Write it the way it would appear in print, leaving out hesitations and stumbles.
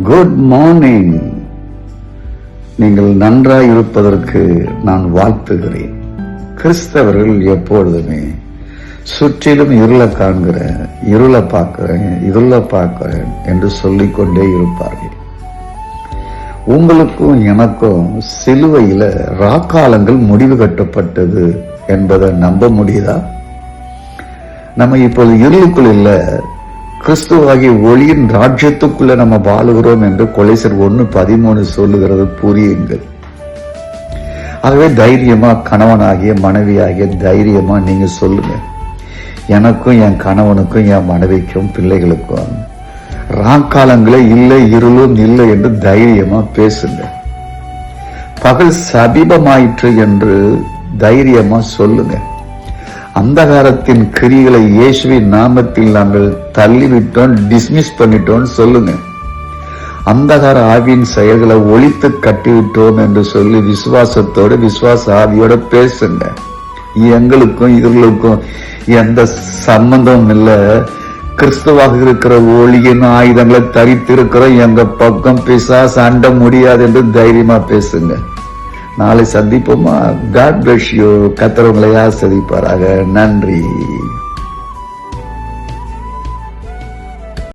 Good morning. நீங்கள் நன்றாய் இருப்பதற்கு நான் வாழ்த்துகிறேன். கிறிஸ்தவர்கள் எப்பொழுதுமே சுற்றிலும் இருளை காண்கிறேன், இருளை பார்க்கிறேன் என்று சொல்லிக்கொண்டே இருப்பார்கள். உங்களுக்கும் எனக்கும் சிலுவையில ராக்காலங்கள் முடிவு கட்டப்பட்டது என்பதை நம்ப முடியுதா? நம்ம இப்போது இருளுக்குள் இல்ல, கிறிஸ்துவாகிய ஒளியின் ராஜ்யத்துக்குள்ள நம்ம வாழுகிறோம் என்று கொலைசர் 1:13 சொல்லுகிறது. புரியுங்கள். ஆகவே தைரியமா கணவனாகிய மனைவியாகிய தைரியமா நீங்க சொல்லுங்க, எனக்கும் என் கணவனுக்கும் என் மனைவிக்கும் பிள்ளைகளுக்கும் ராக்காலங்களே இல்லை, இருளும் இல்லை என்று தைரியமா பேசுங்க. பகல் சமீபமாயிற்று என்று தைரியமா சொல்லுங்க. அந்தகாரத்தின் கிரிகளை இயேசுவின் நாமத்தில் நாங்கள் தள்ளிவிட்டோம், டிஸ்மிஸ் பண்ணிட்டோம் சொல்லுங்க. அந்தகார ஆவியின் செயல்களை ஒழித்து கட்டிவிட்டோம் என்று சொல்லி விசுவாசத்தோடு விசுவாச ஆவியோட பேசுங்க. எங்களுக்கும் இவர்களுக்கும் எந்த சம்பந்தமும் இல்ல, கிறிஸ்துவாக இருக்கிற ஒளியின் ஆயுதங்களை தரித்திருக்கிறோம், எங்க பக்கம் பிசாசு அண்ட முடியாது என்று தைரியமா பேசுங்க. நாளை சந்திப்போமா? God bless you. கர்த்தர் உங்களை ஆசீர்வதிப்பாராக. நன்றி.